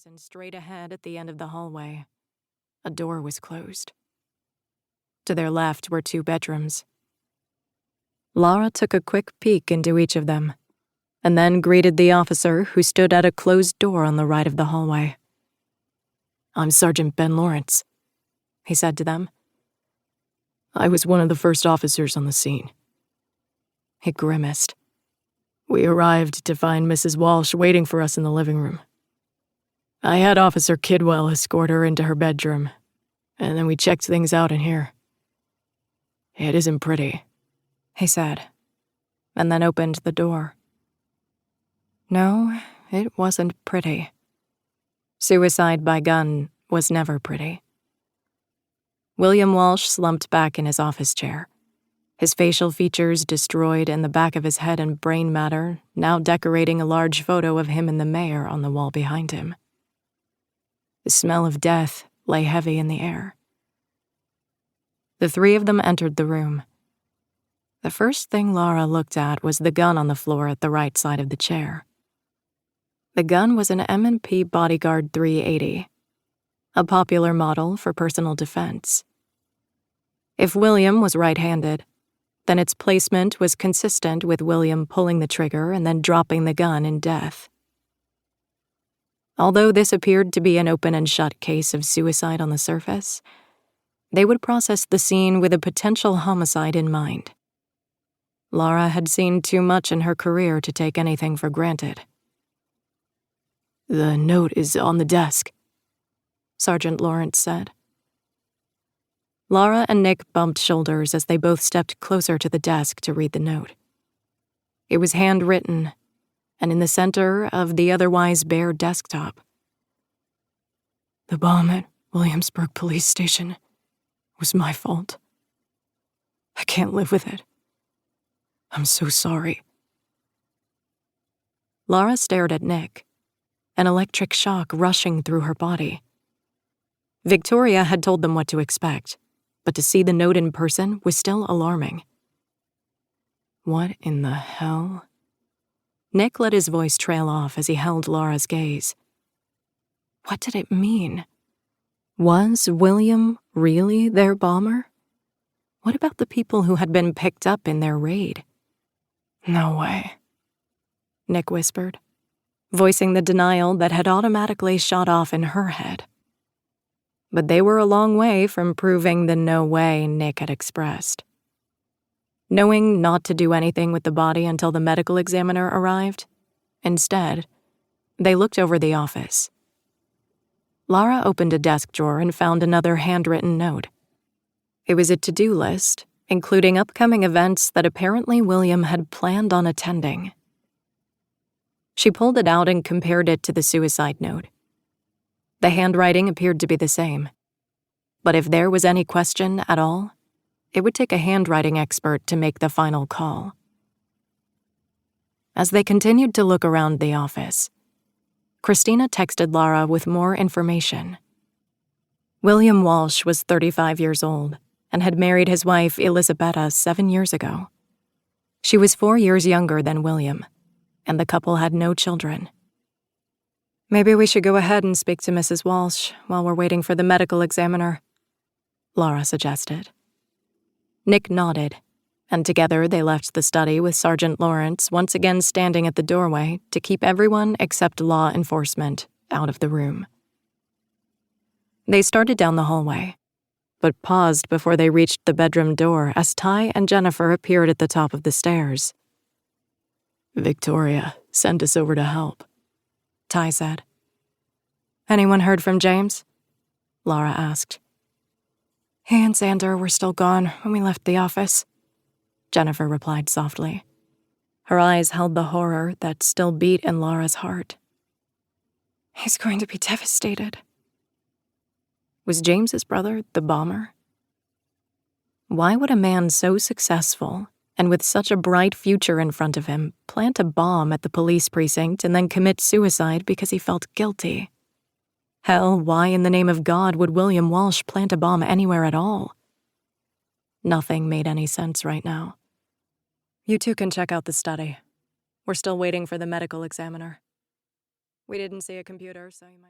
stairs and straight ahead at the end of the hallway. A door was closed. To their left were 2 bedrooms. Laura took a quick peek into each of them, and then greeted the officer who stood at a closed door on the right of the hallway. "I'm Sergeant Ben Lawrence," he said to them. "I was one of the first officers on the scene." He grimaced. "We arrived to find Mrs. Walsh waiting for us in the living room. I had Officer Kidwell escort her into her bedroom, and then we checked things out in here. It isn't pretty," he said, and then opened the door. No, it wasn't pretty. Suicide by gun was never pretty. William Walsh slumped back in his office chair, his facial features destroyed and the back of his head and brain matter now decorating a large photo of him and the mayor on the wall behind him. The smell of death lay heavy in the air. The 3 of them entered the room. The first thing Laura looked at was the gun on the floor at the right side of the chair. The gun was an M&P Bodyguard 380, a popular model for personal defense. If William was right-handed, then its placement was consistent with William pulling the trigger and then dropping the gun in death. Although this appeared to be an open and shut case of suicide on the surface, they would process the scene with a potential homicide in mind. Laura had seen too much in her career to take anything for granted. "The note is on the desk," Sergeant Lawrence said. Laura and Nick bumped shoulders as they both stepped closer to the desk to read the note. It was handwritten, and in the center of the otherwise bare desktop. "The bomb at Williamsburg Police Station was my fault. I can't live with it. I'm so sorry." Laura stared at Nick, an electric shock rushing through her body. Victoria had told them what to expect, but to see the note in person was still alarming. What in the hell? Nick let his voice trail off as he held Laura's gaze. What did it mean? Was William really their bomber? What about the people who had been picked up in their raid? "No way," Nick whispered, voicing the denial that had automatically shot off in her head. But they were a long way from proving the no way Nick had expressed. Knowing not to do anything with the body until the medical examiner arrived, instead, they looked over the office. Laura opened a desk drawer and found another handwritten note. It was a to-do list, including upcoming events that apparently William had planned on attending. She pulled it out and compared it to the suicide note. The handwriting appeared to be the same. But if there was any question at all, it would take a handwriting expert to make the final call. As they continued to look around the office, Christina texted Laura with more information. William Walsh was 35 years old and had married his wife Elisabetta 7 years ago. She was 4 years younger than William, and the couple had no children. "Maybe we should go ahead and speak to Mrs. Walsh while we're waiting for the medical examiner," Laura suggested. Nick nodded, and together they left the study with Sergeant Lawrence once again standing at the doorway to keep everyone except law enforcement out of the room. They started down the hallway, but paused before they reached the bedroom door as Ty and Jennifer appeared at the top of the stairs. "Victoria sent us over to help," Ty said. "Anyone heard from James?" Laura asked. "He and Xander were still gone when we left the office," Jennifer replied softly. Her eyes held the horror that still beat in Laura's heart. "He's going to be devastated." Was James's brother the bomber? Why would a man so successful and with such a bright future in front of him plant a bomb at the police precinct and then commit suicide because he felt guilty? Hell, why in the name of God would William Walsh plant a bomb anywhere at all? Nothing made any sense right now. "You two can check out the study. We're still waiting for the medical examiner. We didn't see a computer, so you might..."